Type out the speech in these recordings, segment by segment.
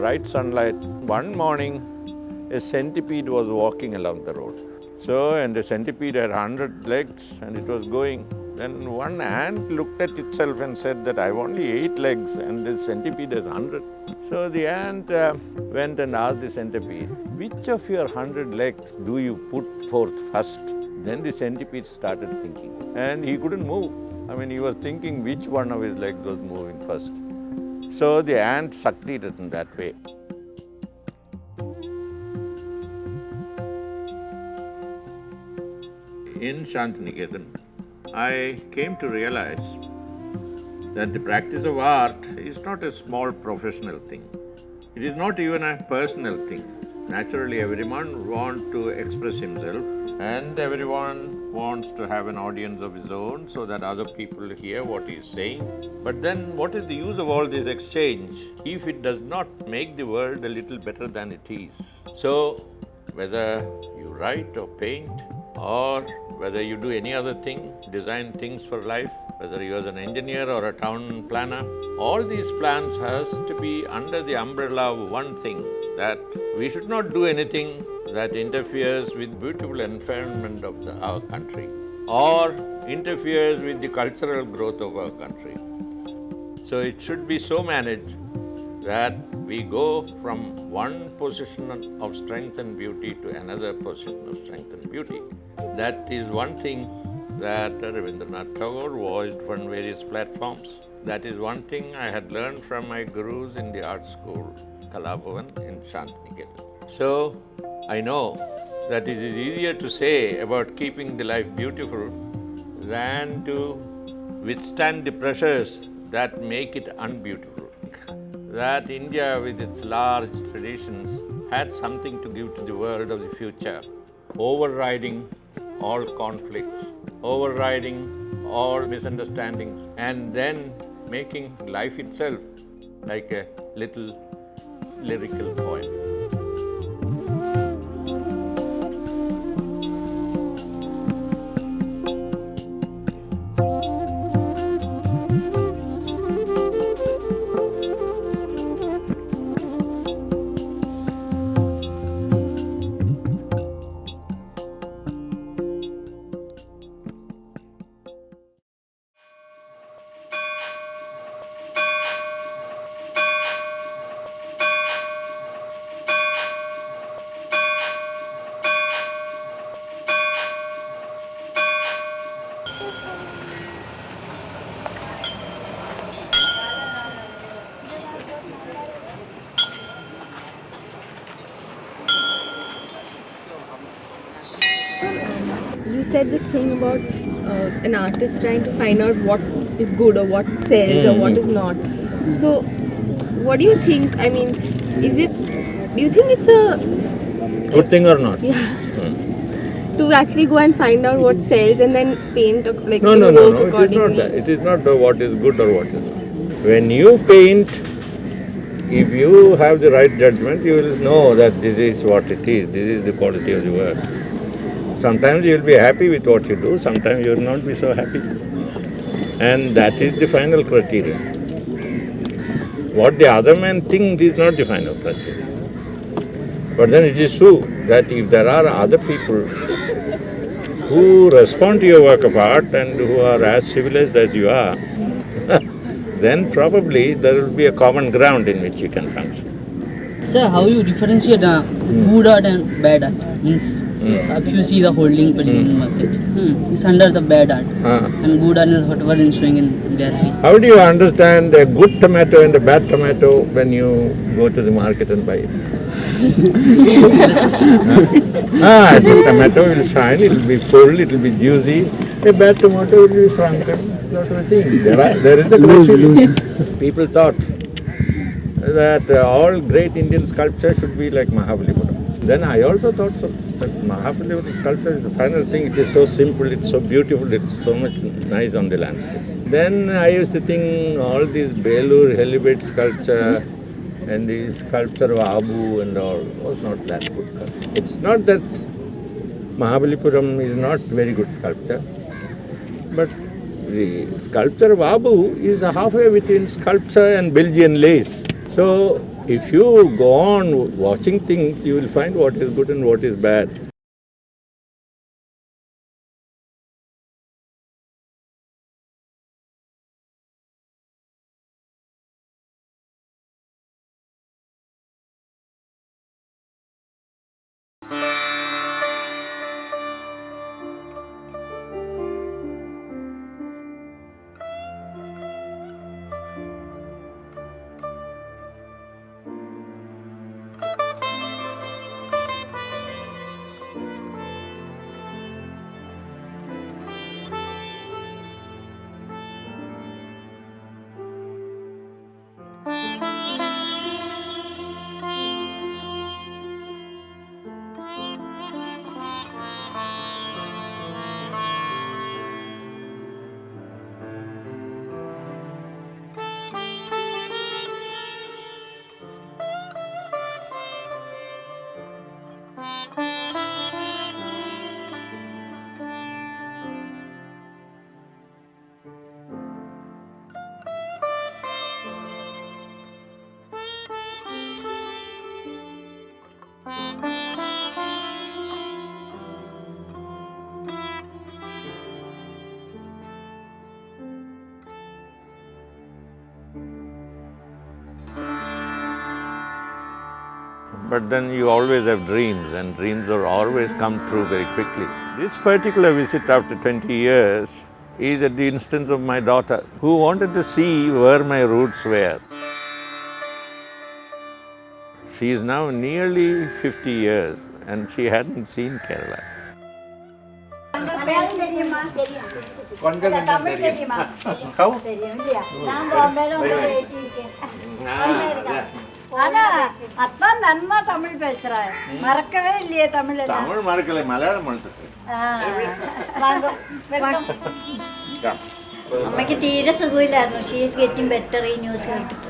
bright sunlight. One morning, a centipede was walking along the road. So, and the centipede had 100 legs and it was going. Then one ant looked at itself and said that I have only 8 legs and this centipede has 100. So the ant went and asked the centipede, which of your 100 legs do you put forth first? Then the centipede started thinking and he couldn't move. I mean, he was thinking which one of his legs was moving first. So the ant succeeded in that way. In Shantiniketan, I came to realize that the practice of art is not a small professional thing. It is not even a personal thing. Naturally, everyone wants to express himself and everyone wants to have an audience of his own so that other people hear what he is saying. But then what is the use of all this exchange if it does not make the world a little better than it is? So, whether you write or paint or whether you do any other thing, design things for life, whether you are an engineer or a town planner, all these plans has to be under the umbrella of one thing, that we should not do anything that interferes with beautiful environment of our country or interferes with the cultural growth of our country. So it should be so managed that we go from one position of strength and beauty to another position of strength and beauty. That is one thing that Rabindranath Tagore voiced on various platforms. That is one thing I had learned from my gurus in the art school, Kalabhavan in Shantiniketan. So, I know that it is easier to say about keeping the life beautiful than to withstand the pressures that make it unbeautiful. That India, with its large traditions, had something to give to the world of the future, overriding all conflicts, overriding all misunderstandings, and then making life itself like a little lyrical poem. You said this thing about an artist trying to find out what is good or what sells or what is not. So, what do you think? I mean, do you think it's a good thing or not? Yeah. To actually go and find out what sells and then paint like No, work it is not that. It is not what is good or what is not. When you paint, if you have the right judgment, you will know that this is what it is, this is the quality of the work. Sometimes you will be happy with what you do, sometimes you will not be so happy. And that is the final criteria. What the other man thinks is not the final criteria. But then it is true that if there are other people who respond to your work of art and who are as civilized as you are, then probably there will be a common ground in which you can function. Sir, how you differentiate good art and bad art? Means, if you see the holding building in market, it's under the bad art, and good art is whatever is showing in gallery. How do you understand a good tomato and a bad tomato when you go to the market and buy it? A good tomato will shine, it will be full, it will be juicy. A bad tomato will be shrunken, sort of thing. There is a criteria. People thought that all great Indian sculpture should be like Mahabalipuram. Then I also thought so, that Mahabalipuram sculpture is the final thing. It is so simple, it's so beautiful, it's so much nice on the landscape. Then I used to think all these Belur helibate sculpture and the sculpture of Abu and all was not that good. It's not that Mahabalipuram is not very good sculpture, but the sculpture of Abu is halfway between sculpture and Belgian lace. So If you go on watching things, you will find what is good and what is bad. But then you always have dreams, and dreams are always come true very quickly. This particular visit after 20 years is at the instance of my daughter, who wanted to see where my roots were. She is now nearly 50 years and she hadn't seen Kerala. அதான் நன்மா தமிழ் பேசுறாரு மறக்கவே இல்லையே தமிழ் தமிழ் மறக்கல மலையாளம் അമ്മയ്ക്ക് തീരെ സുഖമില്ലായിരുന്നു. She's getting better ഈ news കേട്ടിട്ട്.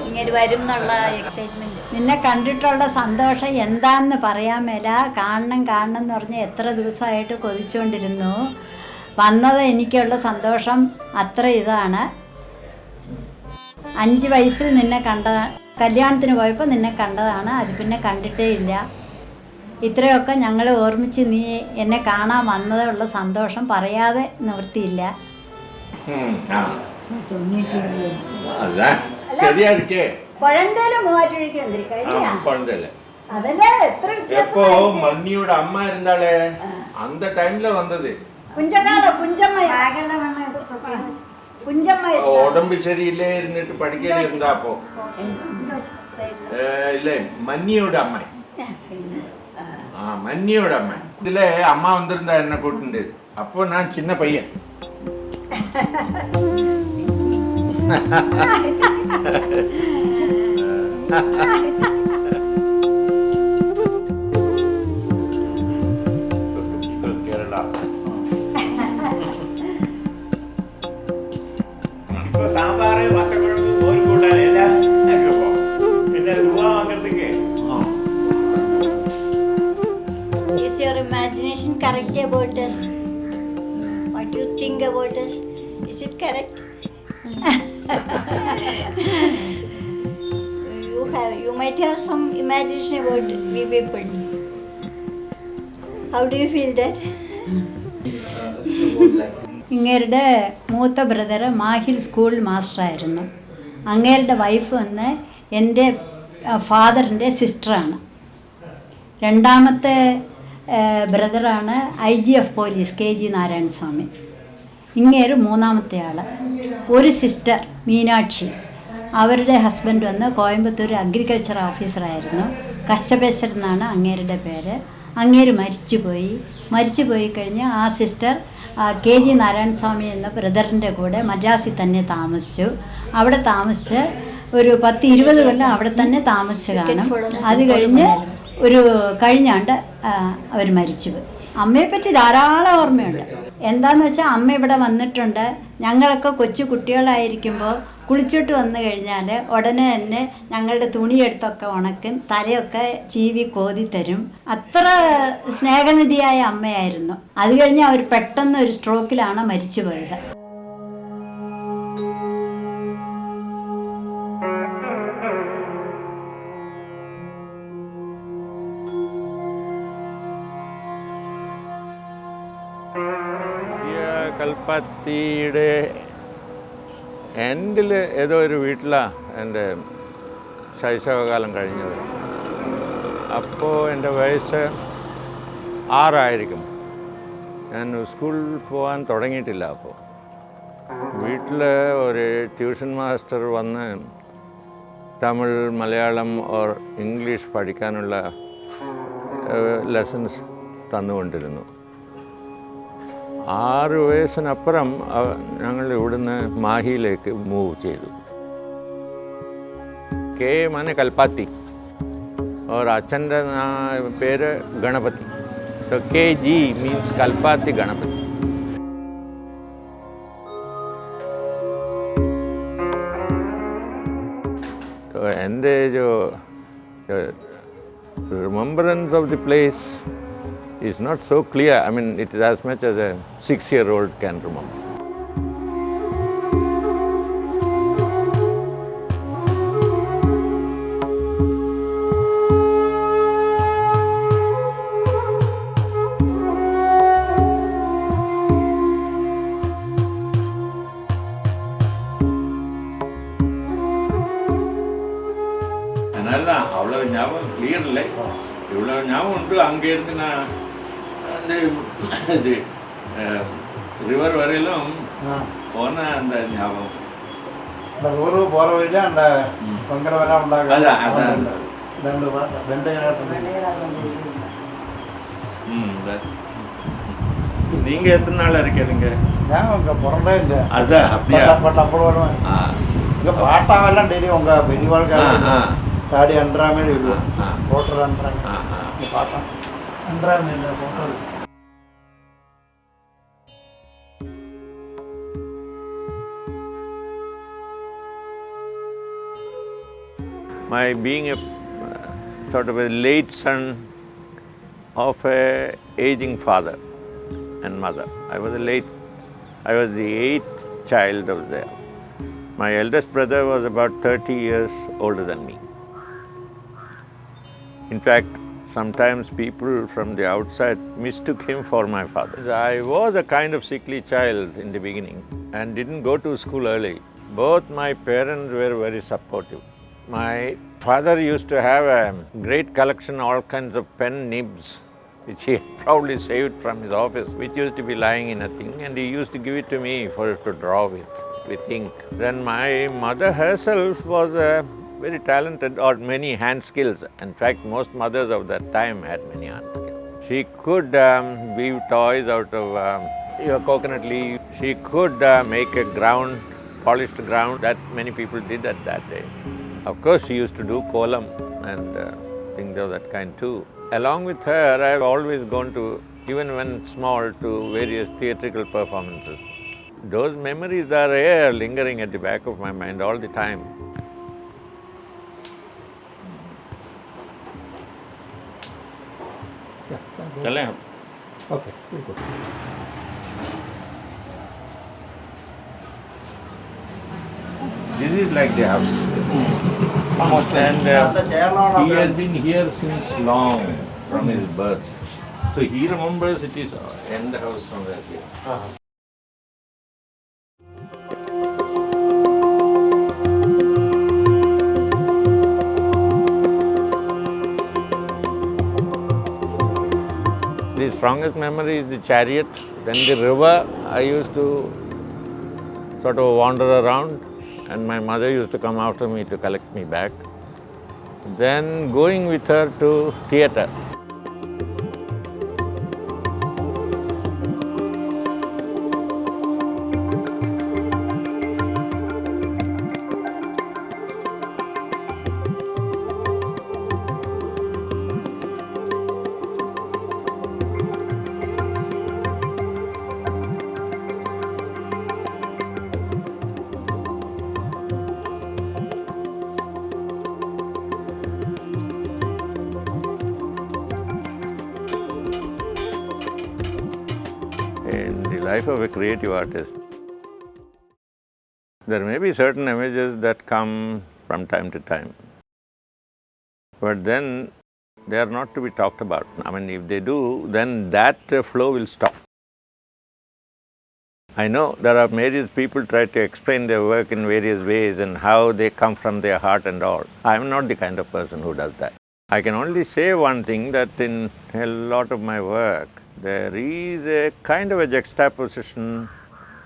ഇങ്ങനെ വരും എന്നുള്ള എക്സൈറ്റ്മെന്റ്. നിന്നെ കണ്ടിട്ടുള്ള സന്തോഷം എന്താണെന്ന് പറയാൻ മേല. കാണണം എന്ന് പറഞ്ഞ് എത്ര ദിവസമായിട്ട് കൊതിച്ചുകൊണ്ടിരുന്നു. വന്നത് എനിക്കുള്ള സന്തോഷം അത്ര ഇതാണ്. 5 വയസ്സിൽ നിന്നെ കണ്ടതാണ്, കല്യാണത്തിന് പോയപ്പോൾ നിന്നെ കണ്ടതാണ്. അത് പിന്നെ കണ്ടിട്ടേ ഇല്ല. ഇത്രയൊക്കെ ഞങ്ങൾ ഓർമ്മിച്ച് നീ എന്നെ കാണാൻ വന്നതുള്ള സന്തോഷം പറയാതെ നിവൃത്തിയില്ല. കുഴന്തേലും 3 രൂപയ്ക്ക് വന്നിരിക്കും. അതല്ലേ എത്ര വ്യത്യാസം. മന്നിയുടെ അമ്മ இருந்தாளே அந்த டைம்ல வந்தது. കുഞ്ചക്കാല കുഞ്ചമ്മ കുഞ്ചമ്മ ഉടമ്പ് ശരിയില്ലേ ഇരുന്നിട്ട് പഠിക്കാതിരുന്നാ അപ്പോ ഇല്ലേ മന്നിയുടെ അമ്മ. മന്നിയുടെ അമ്മ ഇതിലെ അമ്മ വന്നിരുന്നാ എന്നെ കൂട്ടുണ്ട്. അപ്പൊ ഞാൻ ചിന്ന പയ്യൻ. കേരള സാമ്പാറ് പച്ചക്കുഴമ്പ് മോര് കൂട്ടാൻ എല്ലാം പിന്നെ രൂപ വാങ്ങുന്നതൊക്കെ. Is your imagination correct about us? What do you think about us? Is it correct? You might have some imagination about we people. How do you feel that? ഇങ്ങേരുടെ മൂത്ത ബ്രദർ മാഹിൽ സ്കൂൾ മാസ്റ്ററായിരുന്നു. അങ്ങേരുടെ വൈഫ് വന്ന് എൻ്റെ ഫാദറിൻ്റെ സിസ്റ്ററാണ്. രണ്ടാമത്തെ ബ്രദറാണ് IGF police KG Narayanaswamy. ഇങ്ങേര് മൂന്നാമത്തെ ആൾ. ഒരു sister Meenakshi, അവരുടെ husband വന്ന് Coimbatore agriculture ഓഫീസറായിരുന്നു. കശ്യപേശ്വർ എന്നാണ് അങ്ങേരുടെ പേര്. അങ്ങേര് മരിച്ചു പോയി കഴിഞ്ഞ് ആ സിസ്റ്റർ KG നാരായണസ്വാമി എന്ന ബ്രദറിൻ്റെ കൂടെ മദ്രാസിൽ തന്നെ താമസിച്ചു. അവിടെ താമസിച്ച് ഒരു 10-20 കൊല്ലം അവിടെ തന്നെ താമസിച്ച് കാണും. അത് കഴിഞ്ഞ് കഴിഞ്ഞാണ്ട് അവർ മരിച്ചുപോയി. അമ്മയെപ്പറ്റി ധാരാളം ഓർമ്മയുണ്ട്. എന്താണെന്ന് വെച്ചാൽ അമ്മ ഇവിടെ വന്നിട്ടുണ്ട്. ഞങ്ങളൊക്കെ കൊച്ചു കുട്ടികളായിരിക്കുമ്പോൾ കുളിച്ചിട്ട് വന്നു കഴിഞ്ഞാൽ ഉടനെ തന്നെ ഞങ്ങളുടെ തുണിയെടുത്തൊക്കെ ഉണക്കും, തലയൊക്കെ ചീവി കോതി തരും. അത്ര സ്നേഹനിധിയായ അമ്മയായിരുന്നു. അത് കഴിഞ്ഞ് അവർ പെട്ടെന്ന് ഒരു സ്ട്രോക്കിലാണ് മരിച്ചു പോയത്. കൽപ്പാത്തിയുടെ എൻഡിൽ ഏതോ ഒരു വീട്ടിലാണ് എൻ്റെ ശൈശവകാലം കഴിഞ്ഞത്. അപ്പോൾ എൻ്റെ വയസ്സ് 6 ഞാൻ സ്കൂളിൽ പോകാൻ തുടങ്ങിയിട്ടില്ല. അപ്പോൾ വീട്ടിൽ ഒരു ട്യൂഷൻ മാസ്റ്റർ വന്ന് തമിഴ്, മലയാളം ഓർ ഇംഗ്ലീഷ് പഠിക്കാനുള്ള ലെസൺസ് തന്നുകൊണ്ടിരുന്നു. 6 വയസ്സിനപ്പുറം ഞങ്ങൾ ഇവിടുന്ന് മാഹിയിലേക്ക് മൂവ് ചെയ്തു. കെ മാനെ കൽപ്പാത്തി और അച്ഛൻ്റെ പേര് ഗണപതി. तो KG means കൽപ്പാത്തി ഗണപതി. तो എൻ്റെ जो remembrance of the place is not so clear. I mean, it is as much as a 6-year-old can remember. அதனால அவ்வளோ ஞாபகம் கிளியர் இல்லை. இவ்வளோ ஞாபகம் உண்டு. அங்கே இருந்து நான் அந்த இது ரிவர் வரையிலும் போன அந்த ஞாபகம். அந்த ஊருக்கு போகிற வழியில் அந்த தொங்கரெல்லாம் உண்டாங்க. அதான் அதான் நீங்கள் எத்தனை நாள் இருக்கிறீங்க? ஏன் இங்கே பிறந்தே இங்கே அதான் அப்படியா? அப்படி வருவேன். இங்கே பாட்டாவெல்லாம் டெய்லி உங்கள் பெரியவாழ்க்கை தாடி அன்றாமே போட்டர் அன்றாங்க. இங்கே பார்த்தேன் அன்றாமே இந்த போட்டர். My being a sort of a late son of a aging father and mother. I was the 8th child of there. My eldest brother was about 30 years older than me. In fact, sometimes people from the outside mistook him for my father. I was a kind of sickly child in the beginning and didn't go to school early. Both my parents were very supportive. My father used to have a great collection, all kinds of pen nibs, which he probably saved from his office, which used to be lying in a thing, and he used to give it to me for to draw with ink. Then my mother herself was very talented, or many hand skills. In fact, most mothers of that time had many hand skills. She could weave toys out of coconut leaf. She could make a ground, polished ground, that many people did at that day. Of course, she used to do kolam and things of that kind too. Along with her, I've always gone to, even when small, to various theatrical performances. Those memories are here, lingering at the back of my mind all the time. चलें हम. Okay, good. This is like the house. And he has been here since long, from his birth. So he remembers it is in the house somewhere here. The strongest memory is the chariot, then the river. I used to sort of wander around, and my mother used to come after me to collect me back. Then going with her to theatre. In the life of a creative artist, there may be certain images that come from time to time, but then they are not to be talked about. I mean, if they do, then that flow will stop. I know there are various people try to explain their work in various ways and how they come from their heart and all. I am not the kind of person who does that. I can only say one thing, that in a lot of my work, there is a kind of a juxtaposition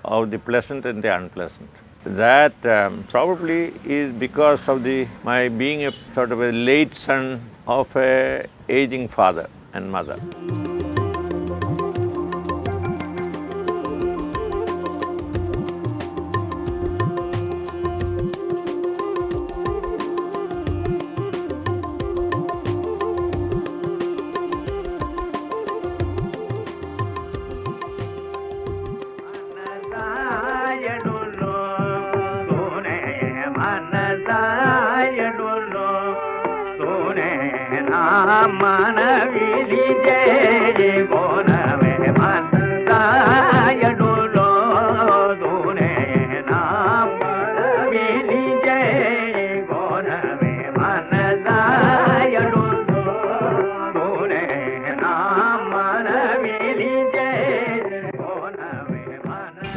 of the pleasant and the unpleasant. That probably is because of my being a sort of a late son of a aging father and mother.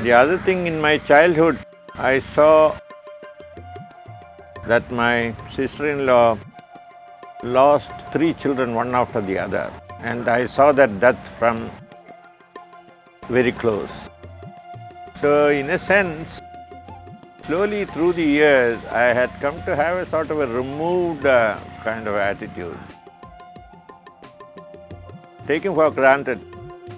The other thing, in my childhood, I saw that my sister-in-law lost 3 children one after the other, and I saw that death from very close. So in a sense, slowly through the years, I had come to have a sort of a removed kind of attitude, taking for granted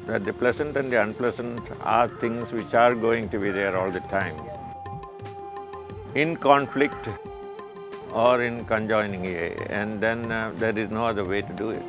that the pleasant and the unpleasant are things which are going to be there all the time, in conflict or in conjoining, and then there is no other way to do it.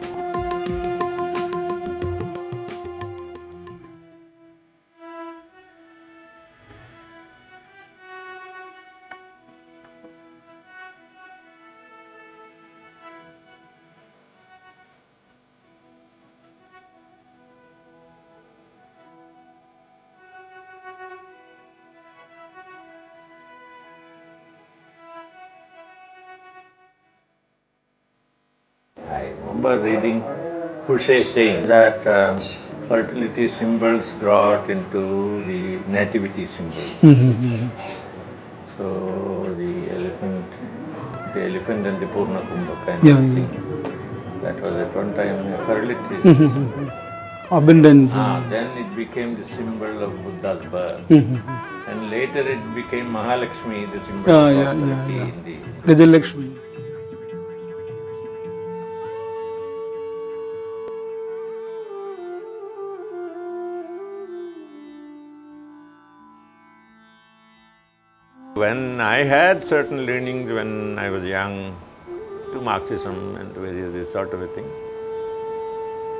I remember reading Fouché saying that fertility symbols brought into the nativity symbol. So the elephant and the Purna Kumbha kind of thing. That was at one time a fertility. Abundance. Then it became the symbol of Buddha's birth. And later it became Mahalakshmi, the symbol of prosperity in the Gajalakshmi. When I had certain leanings when I was young to Marxism and to various sort of a thing,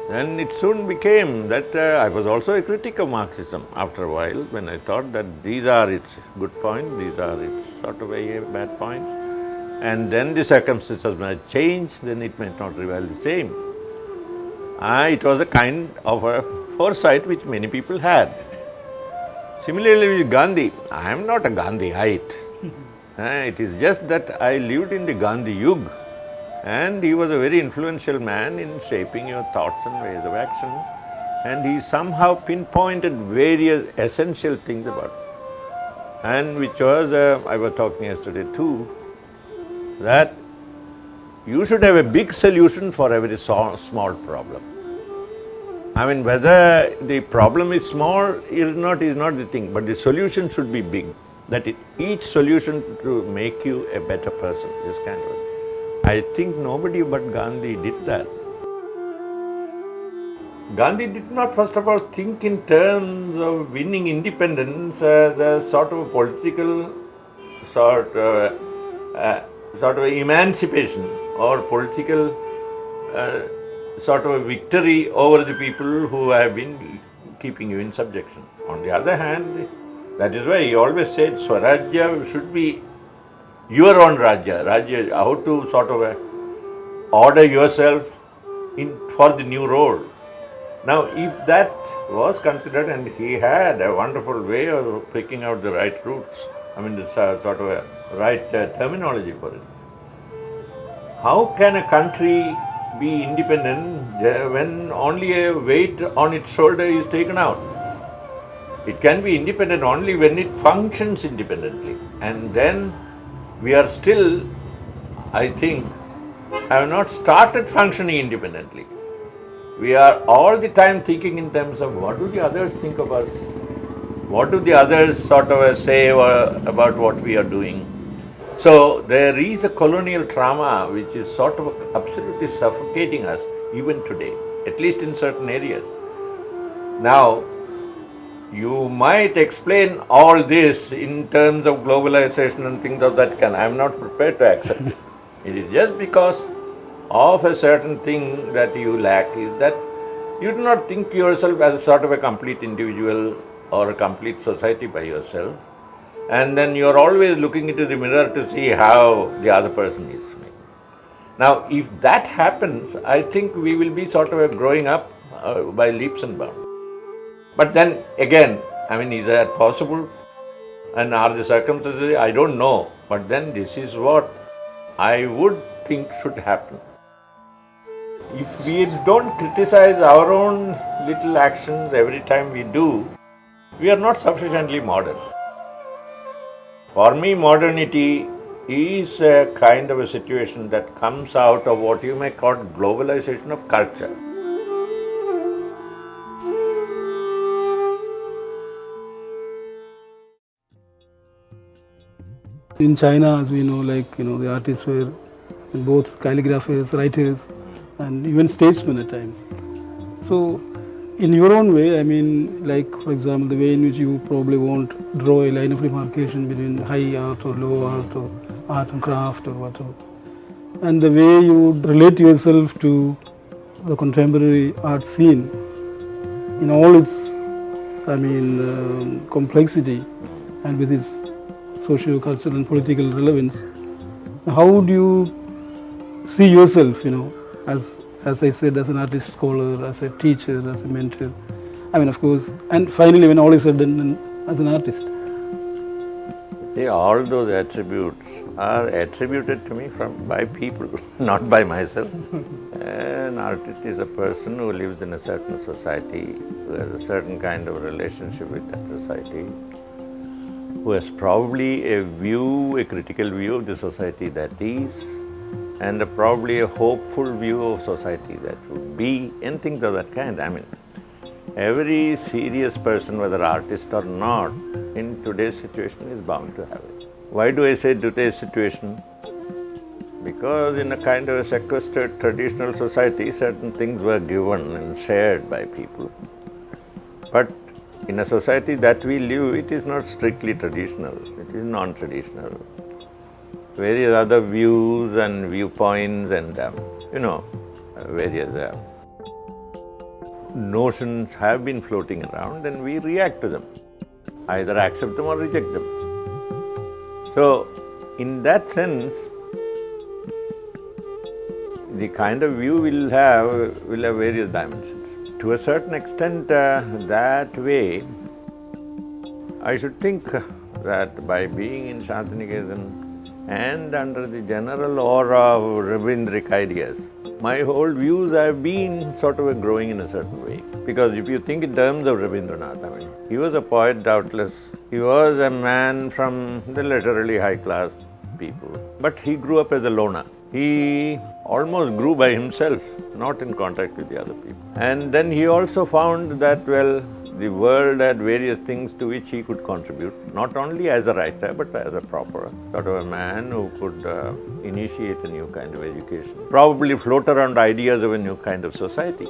then it soon became that I was also a critic of Marxism after a while, when I thought that these are its good points, these are its sort of a bad points, and then the circumstances might change, then it might not prevail the same. It was a kind of a foresight which many people had. Similarly with Gandhi, I am not a Gandhiite. It is just that I lived in the Gandhi Yuga, and he was a very influential man in shaping your thoughts and ways of action, and he somehow pinpointed various essential things about it. And which was, I was talking yesterday too, that you should have a big solution for every small problem. I mean, whether the problem is small is not the thing, but the solution should be big. That each solution to make you a better person, this kind of thing. I think nobody but Gandhi did that. Gandhi did not first of all think in terms of winning independence as a sort of a political sort of emancipation or political sort of a victory over the people who have been keeping you in subjection. On the other hand, that is why he always said Swarajya should be your own Rajya, how to sort of order yourself for the new role. Now, if that was considered, and he had a wonderful way of picking out the right routes, I mean, this sort of a right terminology for it. How can a country be independent when only a weight on its shoulder is taken out? It can be independent only when it functions independently. And then we are still, I think, have not started functioning independently. We are all the time thinking in terms of what do the others think of us? What do the others sort of say about what we are doing? So there is a colonial trauma which is sort of absolutely suffocating us even today, at least in certain areas. Now, you might explain all this in terms of globalization and things of that kind. I am not prepared to accept it. It is just because of a certain thing that you lack is that you do not think yourself as a sort of a complete individual or a complete society by yourself. And then you are always looking into the mirror to see how the other person is. Now, if that happens, I think we will be sort of growing up by leaps and bounds. But then again, I mean, is that possible? And are the circumstances? I don't know. But then this is what I would think should happen. If we don't criticize our own little actions every time we do, we are not sufficiently modern. For me, modernity is a kind of a situation that comes out of what you may call globalization of culture. In China, as we know, the artists were both calligraphers, writers, and even statesmen at times. So, in your own way, I mean, like for example, the way in which you probably won't draw a line of demarcation between high art or low art or art and craft or whatever, and the way you relate yourself to the contemporary art scene in all its, complexity and with its socio-cultural and political relevance. How do you see yourself, as I said, as an artist scholar, as a teacher, as a mentor? I mean, of course, and finally, when all is said and done, as an artist. See, all those attributes are attributed to me by people, not by myself. An artist is a person who lives in a certain society, who has a certain kind of relationship with that society, who has probably a critical view of the society that is, and probably a hopeful view of society that would be, and things of that kind. I mean, every serious person, whether artist or not, in today's situation is bound to have it. Why do I say today's situation? Because in a kind of a sequestered traditional society, certain things were given and shared by people. But in a society that we live, it is not strictly traditional, it is non-traditional. Various other views and viewpoints and, various notions have been floating around and we react to them, either accept them or reject them. So, in that sense, the kind of view will have various dimensions. To a certain extent, that way, I should think that by being in Shantiniketan and under the general aura of Rabindric ideas, my whole views have been sort of growing in a certain way. Because if you think in terms of Rabindranath, he was a poet doubtless, he was a man from the leisurely high class people, but he grew up as a loner. He almost grew by himself, not in contact with the other people. And then he also found that, the world had various things to which he could contribute, not only as a writer, but as a proper sort of a man who could initiate a new kind of education, probably float around ideas of a new kind of society.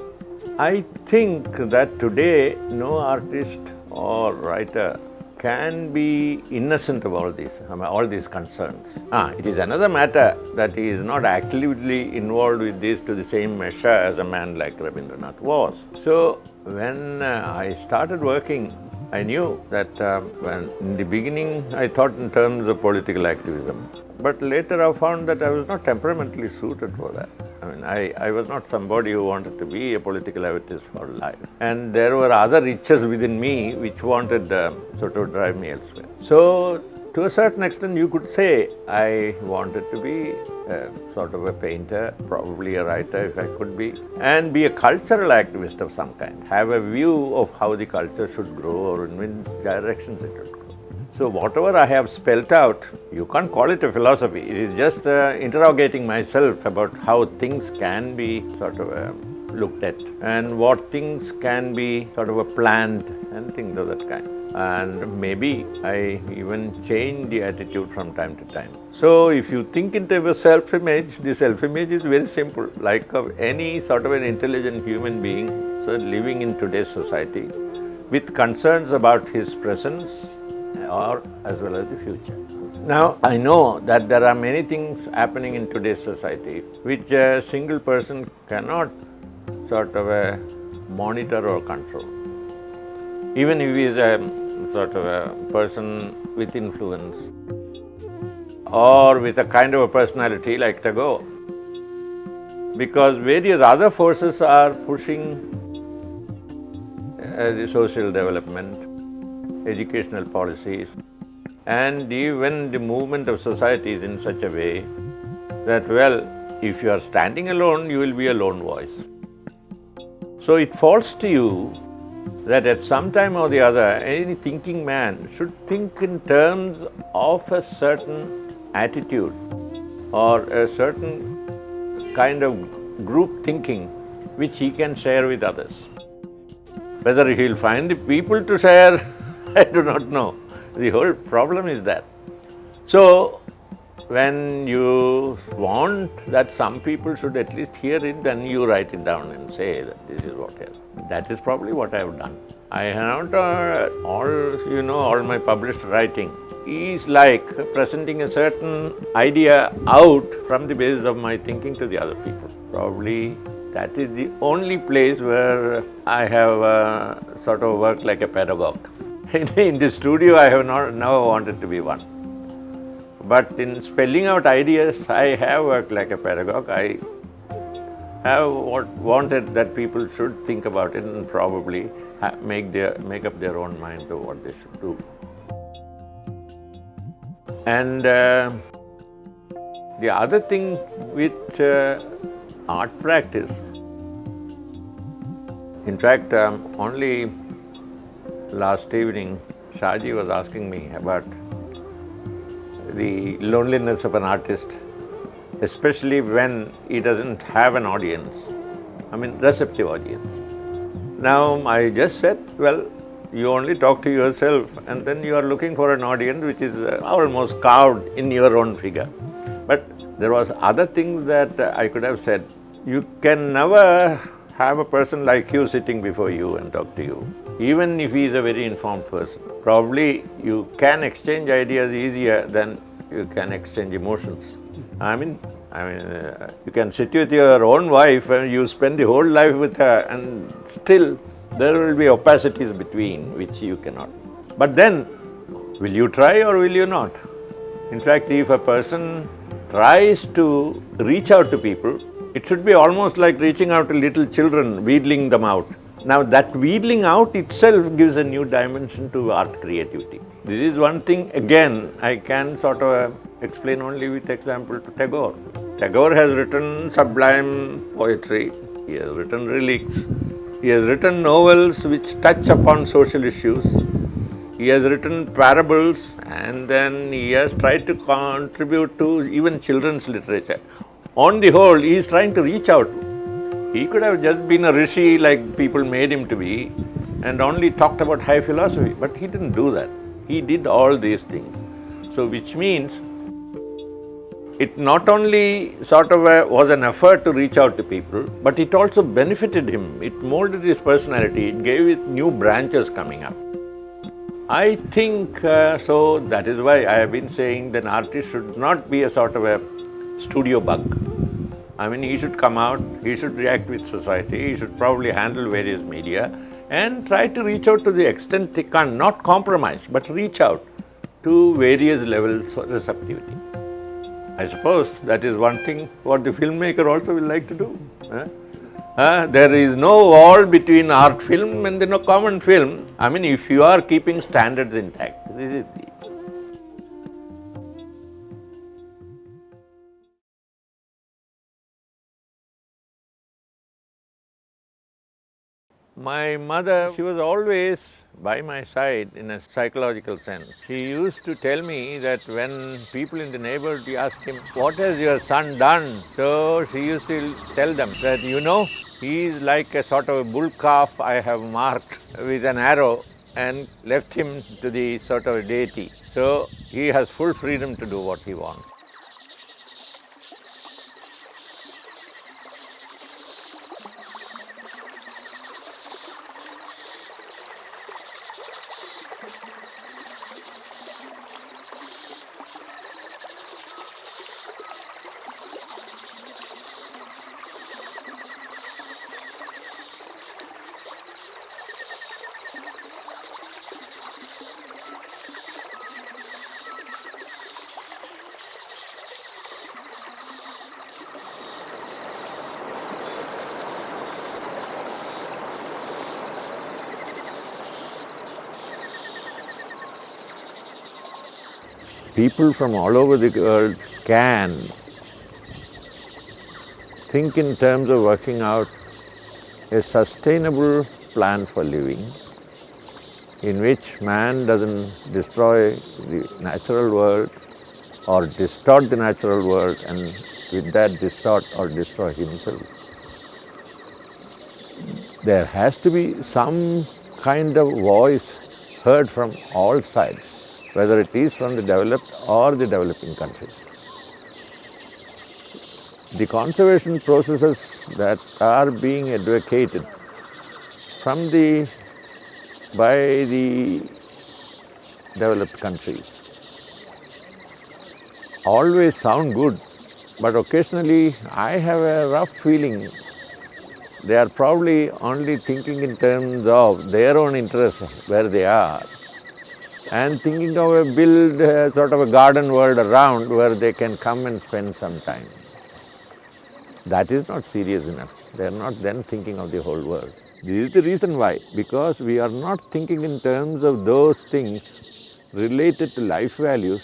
I think that today no artist or writer can be innocent of all these concerns. It is another matter that he is not actively involved with this to the same measure as a man like Rabindranath was. So, when I started working, I knew that when in the beginning I thought in terms of political activism, but later I found that I was not temperamentally suited for that. I was not somebody who wanted to be a political activist for life. And there were other riches within me which wanted sort of drive me elsewhere. So, to a certain extent, you could say I wanted to be sort of a painter, probably a writer if I could be, and be a cultural activist of some kind, have a view of how the culture should grow or in which directions it should grow. So whatever I have spelt out, you can't call it a philosophy. It is just interrogating myself about how things can be sort of looked at and what things can be sort of planned and things of that kind. And maybe I even change the attitude from time to time. So if you think in terms of self-image, the self-image is very simple, like of any sort of an intelligent human being, so living in today's society, with concerns about his presence or as well as the future. Now, I know that there are many things happening in today's society which a single person cannot sort of monitor or control. Even if he is a sort of a person with influence or with a kind of a personality like Tagore, because various other forces are pushing the social development, educational policies, and even the movement of society is in such a way that, well, if you are standing alone, you will be a lone voice. So it falls to you that at some time or the other, any thinking man should think in terms of a certain attitude or a certain kind of group thinking which he can share with others. Whether he'll find the people to share, I do not know. The whole problem is that. So, when you want that some people should at least hear it, then you write it down and say that this is what I have. That is probably what I have done. I have not all my published writing is like presenting a certain idea out from the basis of my thinking to the other people. Probably that is the only place where I have sort of worked like a pedagogue. In the studio, I have never wanted to be one. But in spelling out ideas, I have worked like a pedagogue. I have wanted that people should think about it and probably make up their own minds of what they should do. And the other thing with art practice, in fact, only last evening, Shaji was asking me about the loneliness of an artist, especially when he doesn't have an audience, receptive audience. Now, I just said, well, you only talk to yourself and then you are looking for an audience which is almost carved in your own figure. But there was other things that I could have said. You can never have a person like you sitting before you and talk to you, even if he is a very informed person. Probably you can exchange ideas easier than you can exchange emotions. You can sit with your own wife and you spend the whole life with her and still there will be opacities between which you cannot. But then, will you try or will you not? In fact, if a person tries to reach out to people, it should be almost like reaching out to little children, wheedling them out. Now that wheedling out itself gives a new dimension to art creativity. This is one thing, again, I can sort of explain only with example to Tagore. Tagore has written sublime poetry, he has written relics, he has written novels which touch upon social issues, he has written parables, and then he has tried to contribute to even children's literature. On the whole, he is trying to reach out. He could have just been a rishi like people made him to be and only talked about high philosophy, but he didn't do that. He did all these things. So, which means it not only sort of was an effort to reach out to people, but it also benefited him. It molded his personality, it gave it new branches coming up. I think so that is why I have been saying that an artist should not be a sort of a studio bug. He should come out, he should react with society, he should probably handle various media and try to reach out to the extent he can, not compromise, but reach out to various levels of receptivity. I suppose that is one thing what the filmmaker also will like to do. There is no wall between art film and the common film. If you are keeping standards intact, this is the My mother, she was always by my side in a psychological sense. She used to tell me that when people in the neighborhood asked him, "What has your son done?" So she used to tell them that, he is like a sort of a bull calf I have marked with an arrow and left him to the sort of deity. So he has full freedom to do what he wants. People from all over the world can think in terms of working out a sustainable plan for living in which man doesn't destroy the natural world or distort the natural world and with that distort or destroy himself. There has to be some kind of voice heard from all sides, whether it is from the developed or the developing countries. The conservation processes that are being advocated by the developed countries always sound good, but occasionally I have a rough feeling they are probably only thinking in terms of their own interests where they are and thinking of build sort of a garden world around where they can come and spend some time. That is not serious enough. They are not then thinking of the whole world. This is the reason why, because we are not thinking in terms of those things related to life values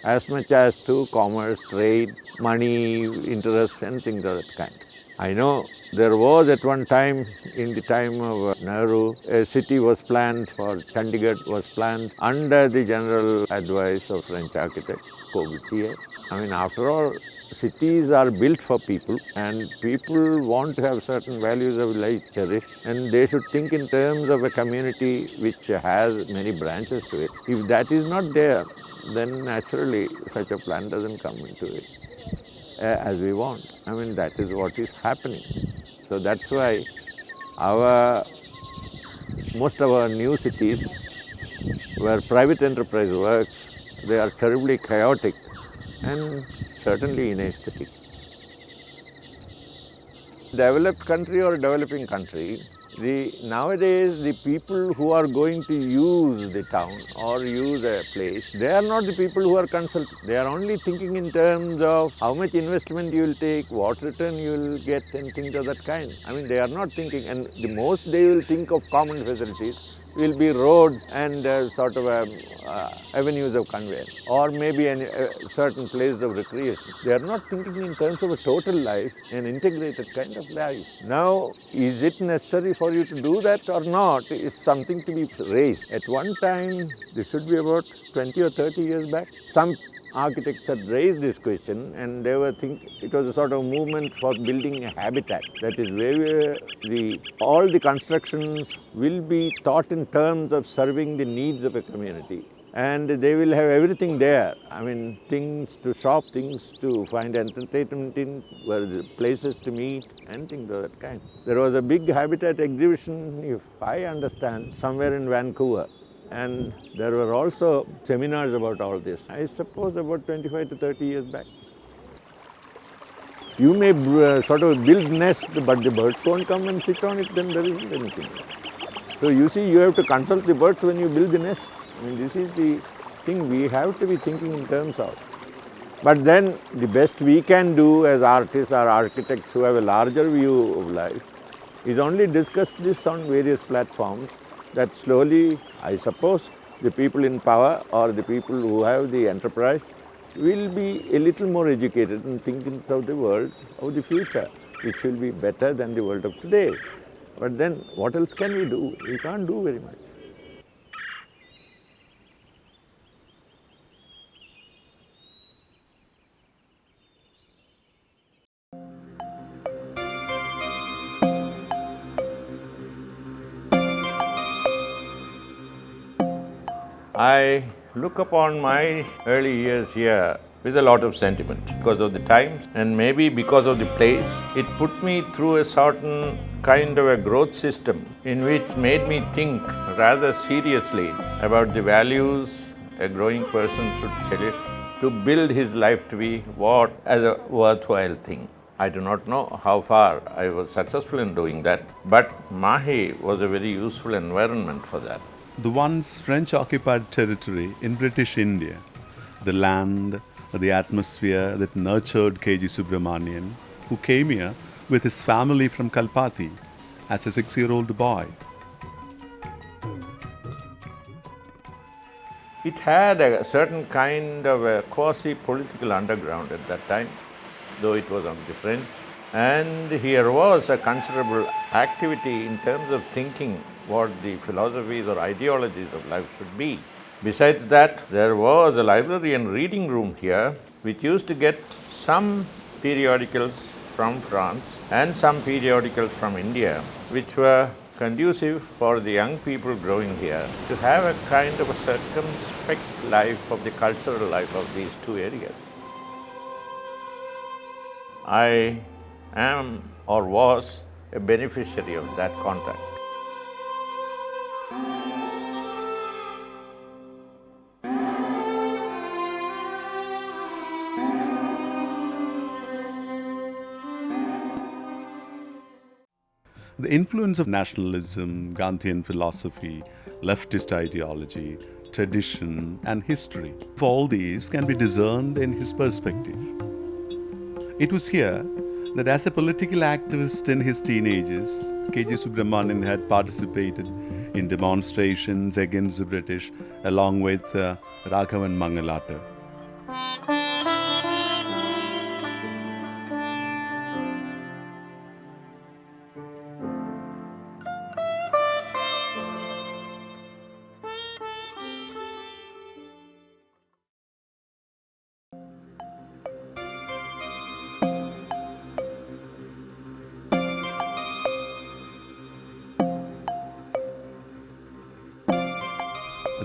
as much as to commerce, trade, money, interests and things of that kind. I know there was at one time, in the time of Nehru, a city was planned for Chandigarh, was planned under the general advice of French architect Corbusier. I mean, after all, cities are built for people and people want to have certain values of life cherished and they should think in terms of a community which has many branches to it. If that is not there, then naturally such a plan doesn't come into it as we want. I mean, that is what is happening. So that's why most of our new cities where private enterprise works, they are terribly chaotic and certainly inaesthetic. Developed country or developing country, nowadays the people who are going to use the town or use a place, they are not the people who are consulted. They are only thinking in terms of how much investment you will take, what return you will get and things of that kind. I mean, they are not thinking, and the most they will think of common facilities will be roads and avenues of conveyance or maybe a certain place of recreation. They are not thinking in terms of a total life, an integrated kind of life. Now, is it necessary for you to do that or not is something to be raised. At one time, this should be about 20 or 30 years back, some architects had raised this question and they were thinking it was a sort of movement for building a habitat. That is where all the constructions will be thought in terms of serving the needs of a community. And they will have everything there. I mean, things to shop, things to find entertainment in, places to meet and things of that kind. There was a big habitat exhibition, if I understand, somewhere in Vancouver. And there were also seminars about all this, I suppose about 25 to 30 years back. You may sort of build nests, but the birds won't come and sit on it, then there isn't anything. So you see, you have to consult the birds when you build the nest. I mean, this is the thing we have to be thinking in terms of. But then the best we can do as artists or architects who have a larger view of life is only discuss this on various platforms that slowly, I suppose, the people in power or the people who have the enterprise will be a little more educated and thinking of the world of the future, which will be better than the world of today. But then what else can we do? We can't do very much. I look upon my early years here with a lot of sentiment because of the times and maybe because of the place. It put me through a certain kind of a growth system in which made me think rather seriously about the values a growing person should cherish to build his life to be what as a worthwhile thing. I do not know how far I was successful in doing that, but Mahi was a very useful environment for that. The once French-occupied territory in British India, the land, the atmosphere that nurtured K.G. Subramanyan, who came here with his family from Kalpati as a 6-year-old boy. It had a certain kind of a quasi-political underground at that time, though it was on the French. And here was a considerable activity in terms of thinking what the philosophies or ideologies of life should be. Besides that, there was a library and reading room here, which used to get some periodicals from France and some periodicals from India, which were conducive for the young people growing here to have a kind of a circumspect life of the cultural life of these two areas. I am or was a beneficiary of that contact. The influence of nationalism, Gandhian philosophy, leftist ideology, tradition and history, all these can be discerned in his perspective. It was here that as a political activist in his teenagers, K.G. Subramanyan had participated in demonstrations against the British along with Raghavan Mangalata.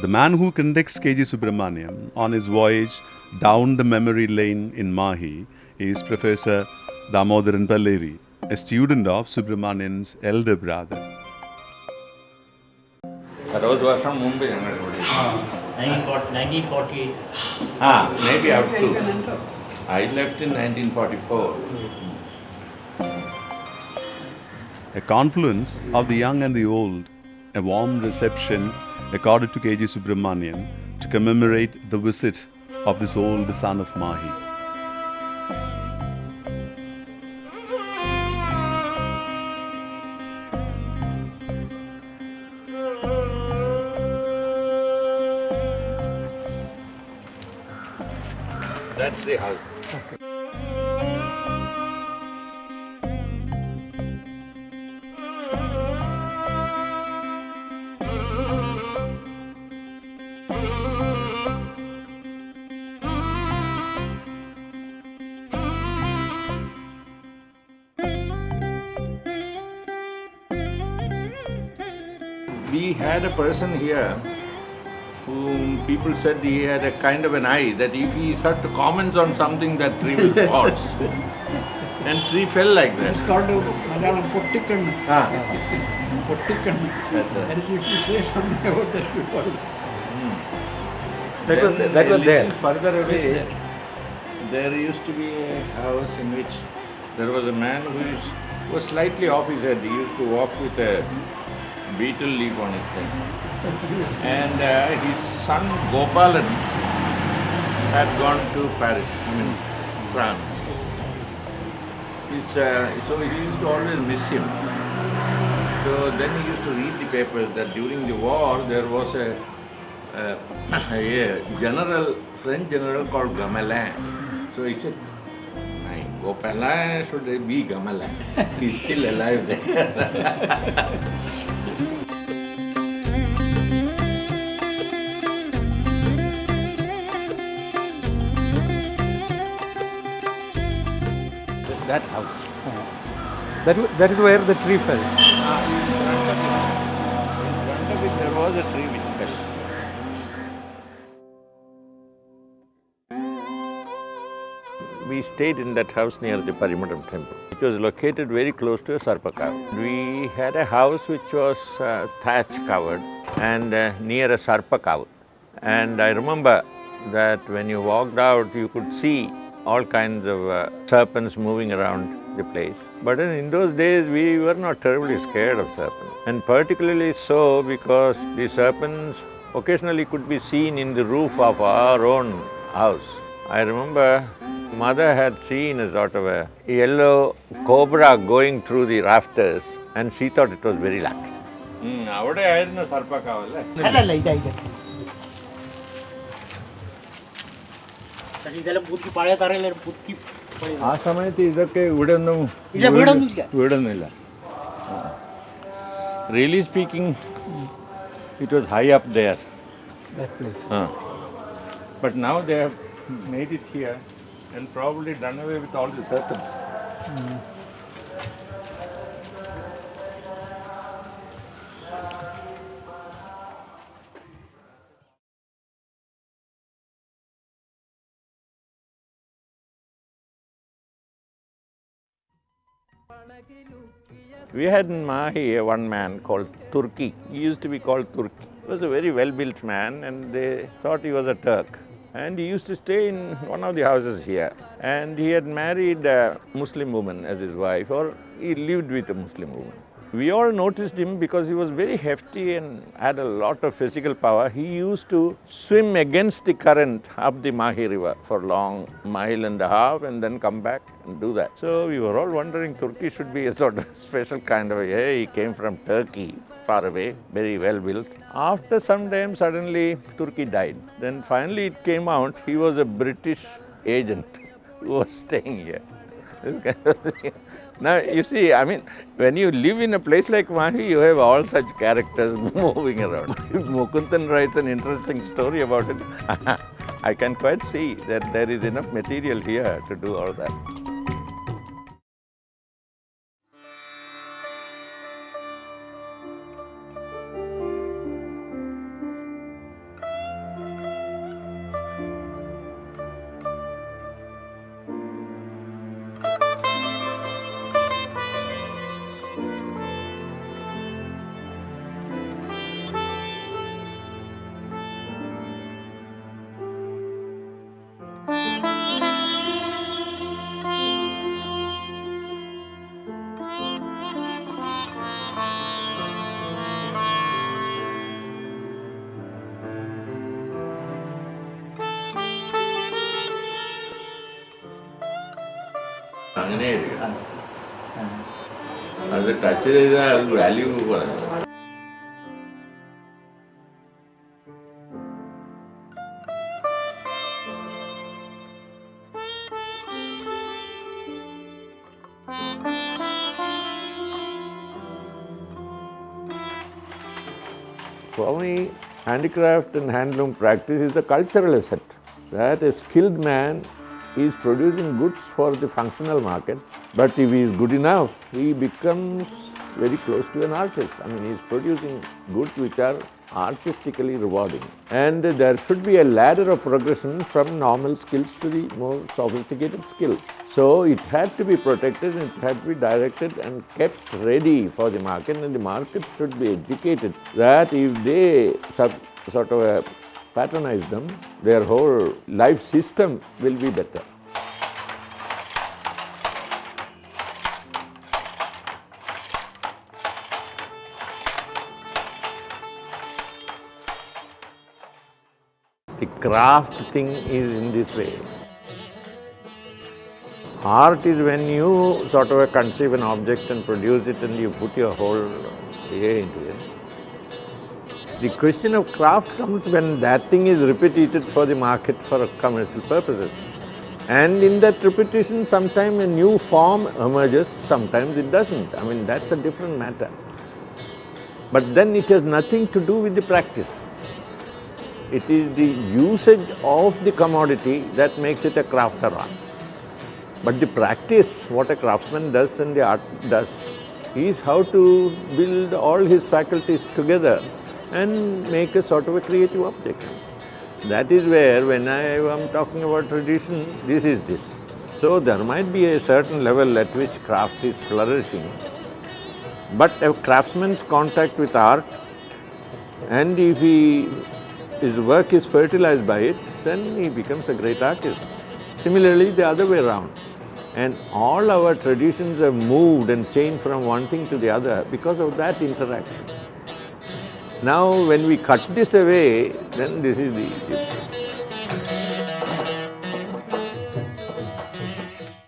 The man who conducts K.G. Subramanyan on his voyage down the memory lane in Mahi is Professor Damodaran Palleri, a student of Subramanyan's elder brother. 60 വർഷം മുമ്പ് ഞങ്ങൾ ഇവിടെ 1948. maybe up to. I left in 1944. A confluence of the young and the old, a warm reception accorded to K.G. Subramanyan to commemorate the visit of this old son of Mahi. That's the house. We had a person here whom people said he had a kind of an eye that if he had to comment on something, that tree will fall. And tree fell like that. It's called Malayalam Pottikkan. Pottikkan. That's right. That is, if you say something about that people. That was there. Further Yes, away, there. there used to be a house in which there was a man who was slightly off his head. He used to walk with a beetle leaf on his head. And his son Gopalan had gone to Paris, France. So he used to always miss him. So then he used to read the papers that during the war there was a general, French general called Gamelin. So he said, Gopala should be Gamala. He's still alive there. That house. That is where the tree fell. In front of it there was a tree which fell. We stayed in that house near the Parimadam temple. It was located very close to a Sarpakav. We had a house which was thatch covered and near a Sarpakav. And I remember that when you walked out, you could see all kinds of serpents moving around the place. But in those days, we were not terribly scared of serpents. And particularly so because the serpents occasionally could be seen in the roof of our own house. I remember mother had seen a sort of a yellow cobra going through the rafters and she thought it was very lucky. അവിടെ ആയിരുന്നു സർപ്പക്കാവല്ലേ? അല്ലല്ല ഇതാ ഇതെല്ലാം പുതുക്കി പഴയ തറയിലും പുതുക്കി ആ സമയത്ത് ഇതൊക്കെ ഇവിടെ ഒന്നും വീടൊന്നുമില്ല. Really speaking, it was high up there. that place. But now they have made it here and probably done away with all the serpents. We had in Mahi one man called Turki. He used to be called Turki. He was a very well-built man and they thought he was a Turk. And he used to stay in one of the houses here. And he had married a Muslim woman as his wife, or he lived with a Muslim woman. We all noticed him because he was very hefty and had a lot of physical power. He used to swim against the current up the Mahi river for a long mile and a half and then come back and do that. So we were all wondering Turkey should be a sort of special kind of a, hey, he came from Turkey, far away, very well built. After some time, suddenly Turkey died. Then finally it came out he was a British agent who was staying here. This kind of thing. Now, you see, I mean, when you live in a place like Mahi, you have all such characters moving around. If Mukundan writes an interesting story about it, I can quite see that there is enough material here to do all that. അങ്ങനെയായിരിക്കും അത് touch ചെയ്താൽ value കുറയും. For me, handicraft and handloom practice is a cultural asset. That a skilled man is producing goods for the functional market, but if he is good enough, he becomes very close to an artist. I mean, he is producing goods which are artistically rewarding. And there should be a ladder of progression from normal skills to the more sophisticated skills. So it had to be protected, and it had to be directed and kept ready for the market, and the market should be educated that if they sort of patronize them, their whole life system will be better. The craft thing is in this way. Art is when you sort of conceive an object and produce it and you put your whole way into it. The question of craft comes when that thing is repeated for the market for commercial purposes. And in that repetition, sometimes a new form emerges, sometimes it doesn't. I mean, that's a different matter. But then it has nothing to do with the practice. It is the usage of the commodity that makes it a craft or art. But the practice, what a craftsman does and the art does, is how to build all his faculties together and make a sort of a creative object. That is where, when I am talking about tradition, this is this. So there might be a certain level at which craft is flourishing, but a craftsman's contact with art, and if his work is fertilized by it, then he becomes a great artist. Similarly, the other way around. And all our traditions have moved and changed from one thing to the other because of that interaction. Now, when we cut this away, then this is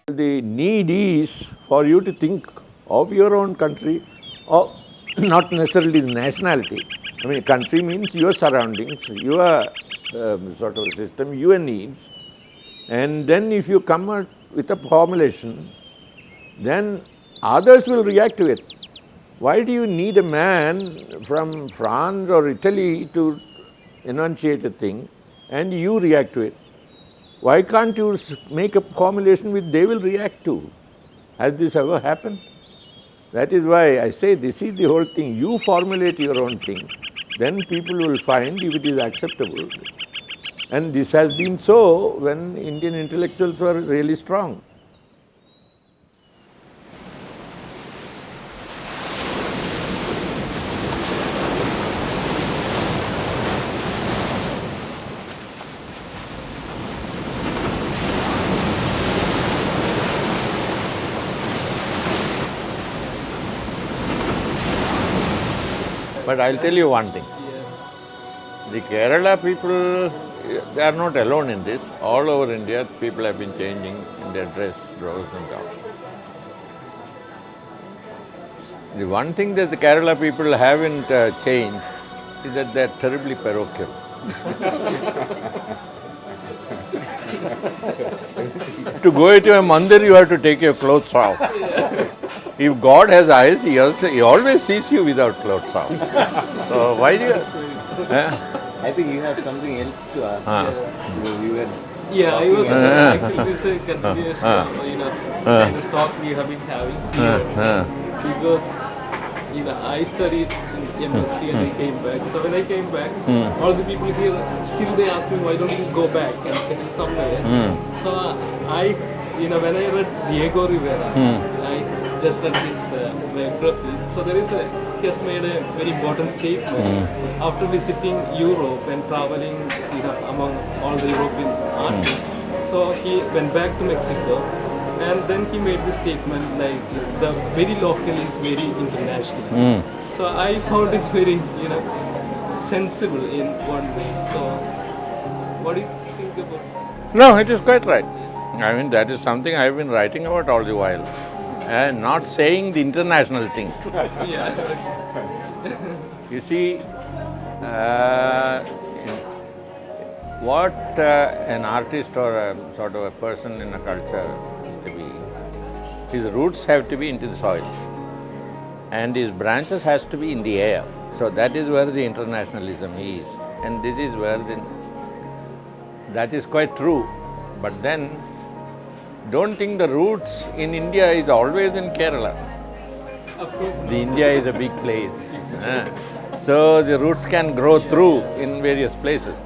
the need is for you to think of your own country, or not necessarily the nationality. I mean, country means your surroundings, your sort of system, your needs. And then if you come out with a formulation, then others will react to it. Why do you need a man from France or Italy to enunciate a thing and you react to it? Why can't you make a formulation which they will react to? Has this ever happened? That is why I say this is the whole thing. You formulate your own thing, then people will find if it is acceptable. And this has been so when Indian intellectuals were really strong. But I'll tell you one thing. The Kerala people, they are not alone in this. All over India, people have been changing in their dress, drawers and all. The one thing that the Kerala people haven't changed is that they are terribly parochial. To go into a mandir, you have to take your clothes off. If God has eyes, he always sees you without clothes off. So why do you? I think you have something else to ask. You were Yeah, I was actually this is a continuation of kind of talk we have been having because I studied in MSc and I came back. So when I came back, all the people here still they ask me why don't you go back and settle somewhere. So I when I read Diego Rivera, I just read his biography. So there is he has made a very important statement after visiting Europe and traveling among all the European artists. So he went back to Mexico and then he made the statement like the very local is very international. So I found it very sensible in one way. So what do you think about it? No, it is quite right. I mean, that is something I have been writing about all the while. And not saying the international thing. You see, what an artist or a sort of a person in a culture has to be, his roots have to be into the soil and his branches has to be in the air. So that is where the internationalism is, and this is where that is quite true. But then, don't think the roots in India is always in Kerala. Of course not. The India is a big place. So the roots can grow through in various places.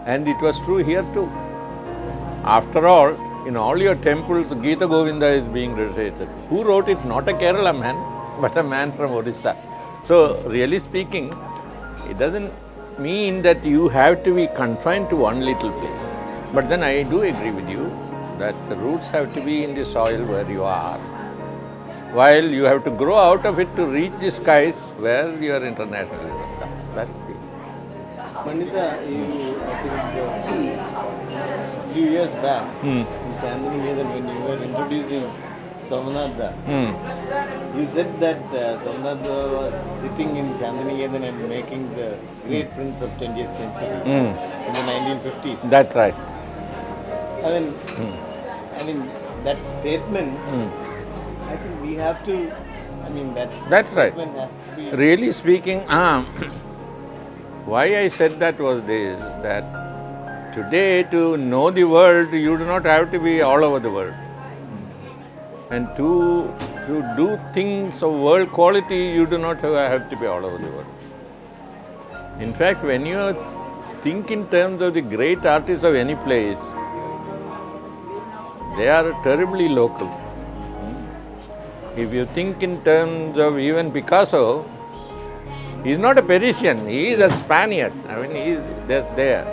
And it was true here too. After all, in all your temples, Gita Govinda is being recited. Who wrote it? Not a Kerala man, but a man from Odisha. So really speaking, it doesn't mean that you have to be confined to one little place. But then I do agree with you that the roots have to be in the soil where you are, while you have to grow out of it to reach the skies where your internationalism comes. That's the... Manita, I think a few years back, in Shantiniketan, when you were introducing Somanatha, you said that Somanatha was sitting in Shantiniketan and making the great prints of 20th century in the 1950s. That's right. I mean, I mean, that statement, I think we have to, I mean, That's right. statement has to be. Really speaking, why I said that was this, that today to know the world, you do not have to be all over the world. And to do things of world quality, you do not have to be all over the world. In fact, when you think in terms of the great artists of any place, they are terribly local. If you think in terms of even Picasso, he is not a Parisian, he is a Spaniard. I mean, he is just there.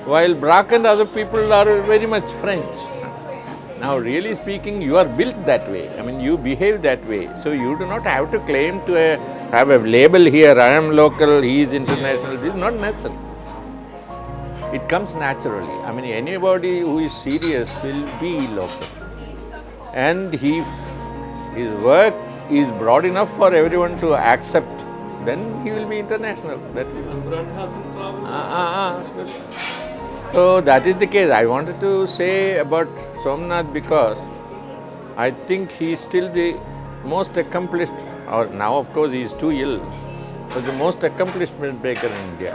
While Braque and other people are very much French. Now, really speaking, you are built that way. I mean, you behave that way. So you do not have to claim to have a label here, I am local, he is international. This is not necessary. It comes naturally. I mean, anybody who is serious will be local. And if his work is broad enough for everyone to accept, then he will be international. That will. And Brand hasn't traveled. So that is the case. I wanted to say about Somnath because I think he is still the most accomplished, or now of course he is too ill, but the most accomplished printmaker in India.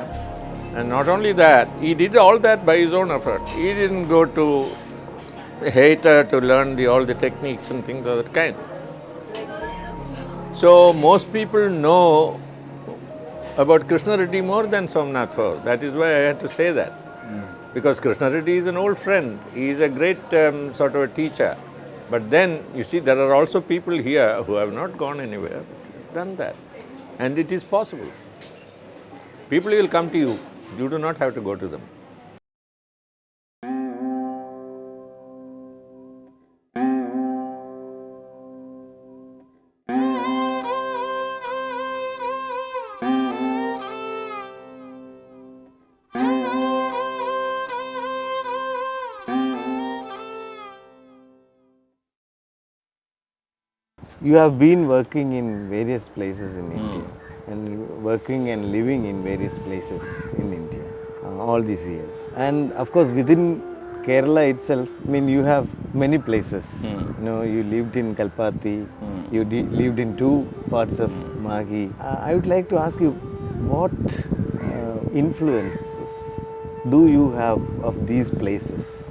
And not only that, he did all that by his own effort. He didn't go to Hater to learn all the techniques and things of that kind. So most people know about Krishna Reddy more than Somnath Kaur. That is why I had to say that. Because Krishna Reddy is an old friend. He is a great sort of a teacher. But then, you see, there are also people here who have not gone anywhere, done that. And it is possible. People will come to you. You do not have to go to them. You have been working in various places in India and working and living in various places in India all these years. And of course, within Kerala itself, I mean, you have many places. You know, you lived in Kalpati, you lived in two parts of Maghi. I would like to ask you, what influences do you have of these places?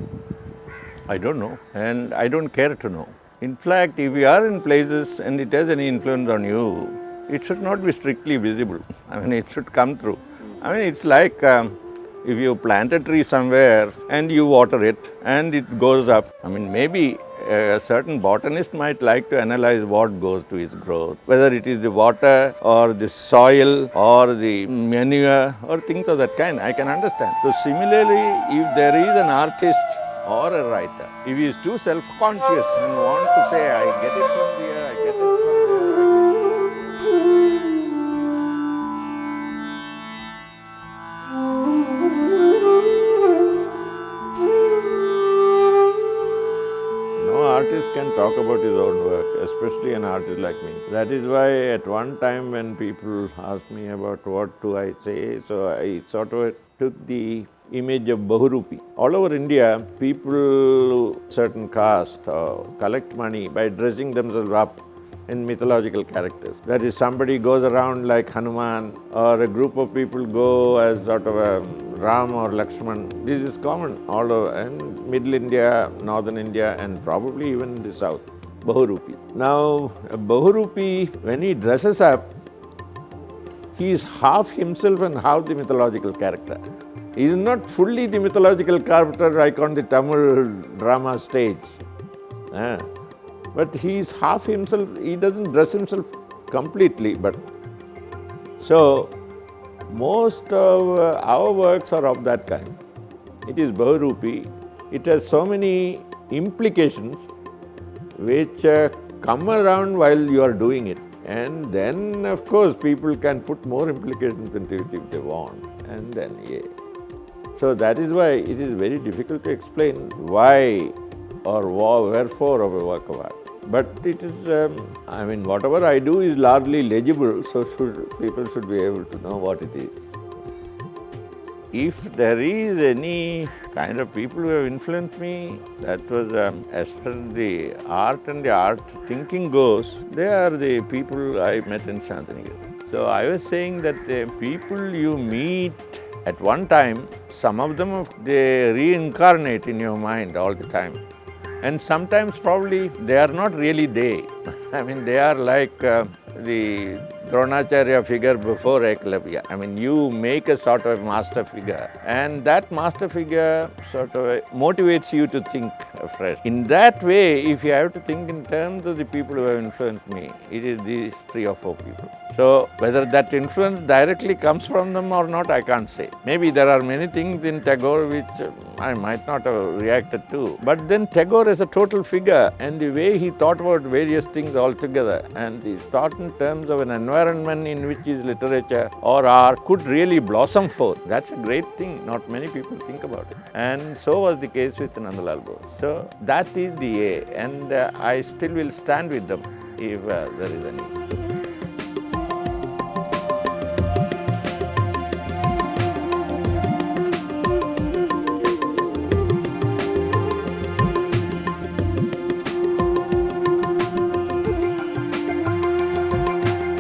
I don't know, and I don't care to know. In fact, if you are in places and it has any influence on you, it should not be strictly visible. I mean, it should come through. I mean, it's like if you plant a tree somewhere and you water it and it goes up. I mean, maybe a certain botanist might like to analyze what goes to its growth, whether it is the water or the soil or the manure or things of that kind. I can understand. So similarly, if there is an artist or a writer, if he is too self-conscious and want to say, I get it from here, I get it from there, no artist can talk about his own work, especially an artist like me. That is why at one time when people asked me about what do I say, so I sort of took the image of Bahurupi. All over India, people, certain caste, collect money by dressing themselves up in mythological characters. That is, somebody goes around like Hanuman, or a group of people go as sort of a Ram or Lakshman. This is common all over, in Middle India, Northern India, and probably even in the South. Bahurupi. Now, a Bahurupi, when he dresses up, he is half himself and half the mythological character. He is not fully the mythological character like on the Tamil drama stage. But he is half himself, he doesn't dress himself completely. But so, most of our works are of that kind. It is Bahurupi. It has so many implications which come around while you are doing it. And then, of course, people can put more implications into it if they want. And then, yeah. So that is why it is very difficult to explain why or wherefore of a work of art. But it is, I mean, whatever I do is largely legible, so people should be able to know what it is. If there is any kind of people who have influenced me, that was as far as the art and the art thinking goes, they are the people I met in Shantiniketan. So I was saying that the people you meet at one time, some of them they reincarnate in your mind all the time. And sometimes probably they are not really they. I mean, they are like the Dronacharya figure before Eklavya. I mean, you make a sort of master figure, and that master figure sort of motivates you to think afresh. In that way, if you have to think in terms of the people who have influenced me, it is these 3 or 4 people. So, whether that influence directly comes from them or not, I can't say. Maybe there are many things in Tagore which I might not have reacted to. But then Tagore is a total figure, and the way he thought about various things altogether, and he thought in terms of an environment in which his literature or art could really blossom forth. That's a great thing. Not many people think about it. And so was the case with Nandalal Bose. So that is the A, and I still will stand with them if there is any.